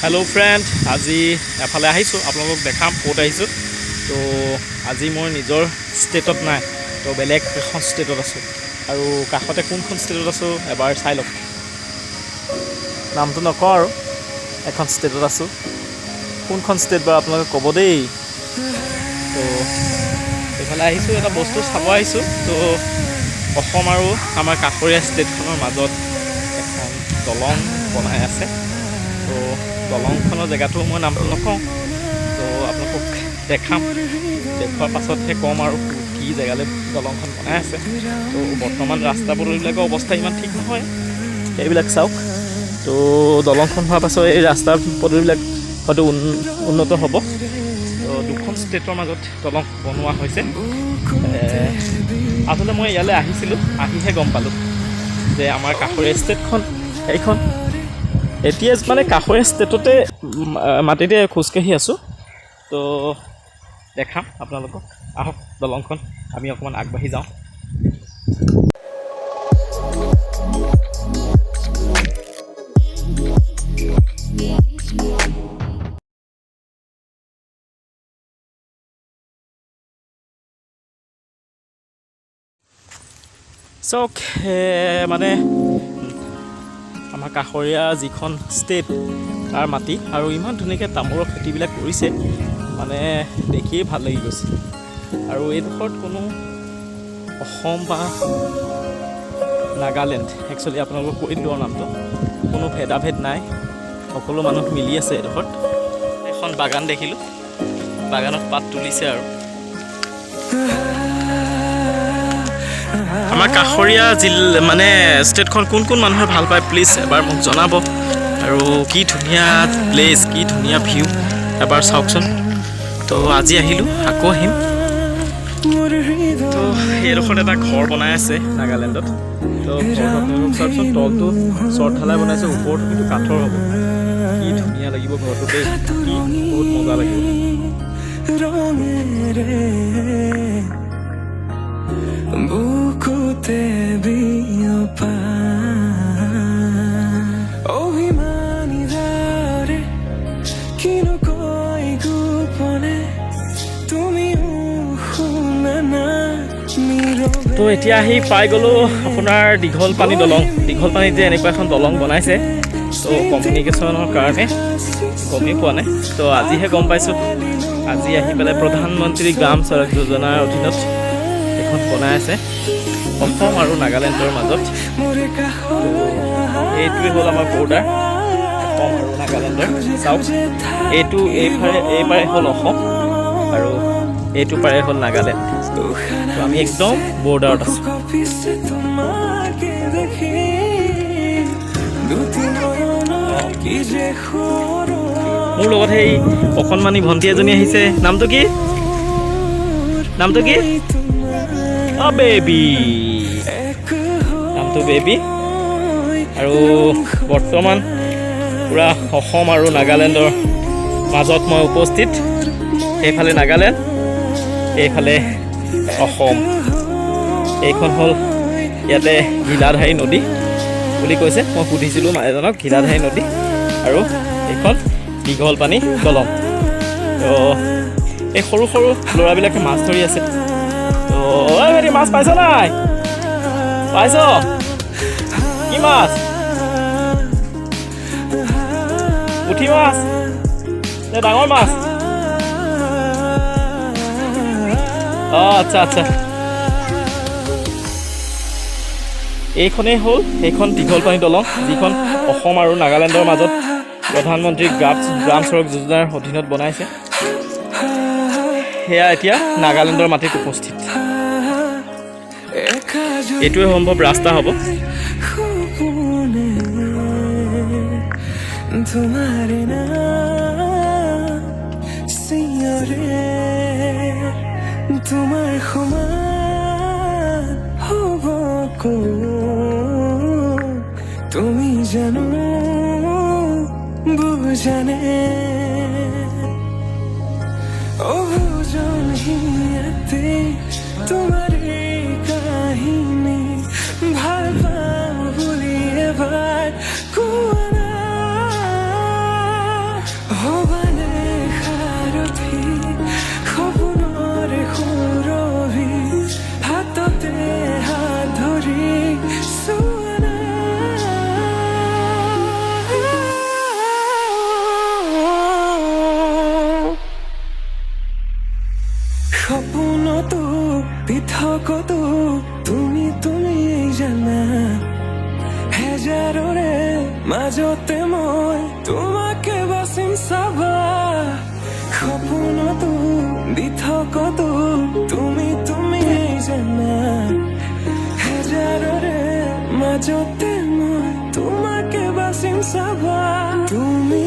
hello friend আজি এফালে আহিছোঁ আপোনালোকক দেখাম ক'ত আহিছোঁ তো আজি মই নিজৰ ষ্টেটত নাই তো বেলেগ এখন ষ্টেটত আছোঁ আৰু কাষতে কোনখন ষ্টেটত আছোঁ এবাৰ চাই লওক নামটো নকওঁ আৰু এখন ষ্টেটত আছোঁ কোনখন ষ্টেট বা আপোনালোকে ক'ব দেই তো এইফালে আহিছোঁ এটা বস্তু চাব আহিছোঁ তো অসম আৰু আমাৰ কাষৰীয়া ষ্টেটখনৰ মাজত এখন দলং বনাই আছে তো দলংখনৰ জেগাটো মই নামটো নকওঁ তো আপোনালোকক দেখাম দেখুৱাৰ পাছতহে ক'ম আৰু কি জেগালৈ দলংখন বনাই আছে তো বৰ্তমান ৰাস্তা পদূলিবিলাকৰ অৱস্থা ইমান ঠিক নহয় এইবিলাক চাওক তো দলংখন হোৱাৰ পাছত এই ৰাস্তা পদূলিবিলাক হয়তো উন্নত হ'ব তো দুখন ষ্টেটৰ মাজত দলং বনোৱা হৈছে আচলতে মই ইয়ালৈ আহিছিলোঁ আহিহে গম পালোঁ যে আমাৰ কাষৰীয়া ষ্টেটখন এইখন এতিয়া মানে কাষৰীয়া ষ্টেটতে মাটিতে খোজকাঢ়ি আছোঁ তো দেখাম আপোনালোকক আহক দলংখন আমি অকণমান আগবাঢ়ি যাওঁ চাওক মানে আমাৰ কাষৰীয়া যিখন ষ্টেট তাৰ মাটি আৰু ইমান ধুনীয়াকৈ তামোলৰ খেতিবিলাক কৰিছে মানে দেখিয়েই ভাল লাগি গৈছে আৰু এইডোখৰত কোনো অসম বা নাগালেণ্ড একচুৱেলি আপোনালোকক কৈ দিলোঁ নামটো কোনো ভেদাভেদ নাই সকলো মানুহ মিলি আছে এইডোখৰত এখন বাগান দেখিলোঁ বাগানত পাত তুলিছে আৰু আমাৰ কাষৰীয়া মানে ষ্টেটখন কোন কোন মানুহে ভাল পায় প্লিজ এবাৰ মোক জনাব আৰু কি ধুনীয়া প্লেচ কি ধুনীয়া ভিউ এবাৰ চাওকচোন তো আজি আহিলোঁ আকৌ আহিম তো এইডোখৰত এটা ঘৰ বনাই আছে নাগালেণ্ডত তো ঘৰটো আপোনালোকক চাওকচোন তলটো চৰ্টঢালাই বনাইছে ওপৰটো কিন্তু কাঠৰ হ'ব কি ধুনীয়া লাগিব ঘৰটো দেই কি বহুত মজা লাগিব বুকুতে বিয়পা অভিমানী দৰে কিনো কৈ গোপনে তুমি শুনা না তো এতিয়া আহি পাই গ'লোঁ আপোনাৰ দীঘল পানী দলং দীঘল পানীত যে এনেকুৱা এখন দলং বনাইছে তো কমিউনিকেশ্যনৰ কাৰণে গমেই পোৱা নাই তো আজিহে গম পাইছোঁ আজি আহি পেলাই প্ৰধানমন্ত্ৰী গ্ৰাম চড়ক যোজনাৰ অধীনত এখন বনাই আছে অসম আৰু নাগালেণ্ডৰ মাজত এইটোৱে হ'ল আমাৰ বৰ্ডাৰ অসম আৰু নাগালেণ্ডৰ চাওক এইটো এইপাৰে হ'ল অসম আৰু এইটো পাৰে হ'ল নাগালেণ্ড তো আমি একদম বৰ্ডাৰত আছোঁ মোৰ লগত সেই অকণমানি ভণ্টি এজনী আহিছে নামটো কি বেবী নামটো বেবী আৰু বৰ্তমান পূৰা অসম আৰু নাগালেণ্ডৰ মাজত মই উপস্থিত এইফালে নাগালেণ্ড এইফালে অসম এইখন হ'ল ইয়াতে ঘিলাধাৰী নদী বুলি কৈছে মই সুধিছিলোঁ এজনক ঘিলাধাৰী নদী আৰু এইখন দীঘল পানী দলং তো এই সৰু সৰু ল'ৰাবিলাকে মাছ ধৰি আছে তো হেৰি মাছ পাইছ নাই পাইছ কি মাছ পুঠি মাছ নে ডাঙৰ মাছ অঁ আচ্ছা আচ্ছা এইখনেই হ'ল সেইখন দীঘল পানী দলং যিখন অসম আৰু নাগালেণ্ডৰ মাজত প্ৰধানমন্ত্ৰী গ্ৰাম চড়ক যোজনাৰ অধীনত বনাইছে সেয়া এতিয়া নাগালেণ্ডৰ মাটিত উপস্থিত এইটোৱে সম্ভৱ ৰাস্তা হ'ব তোমাৰ সমান হ'ব তুমি জানো বুজানে অবুজন হিয়াতে তোমাৰ কাহিনী ভাল পাওঁ বুলি এবাৰ কোৱা হেজাৰৰে মাজতে মই তোমাকে বাচিম চাবা সপোনতো বিথকতো তুমি জানা হেজাৰৰে মাজতে মই তোমাকে বাচিম চাবা তুমি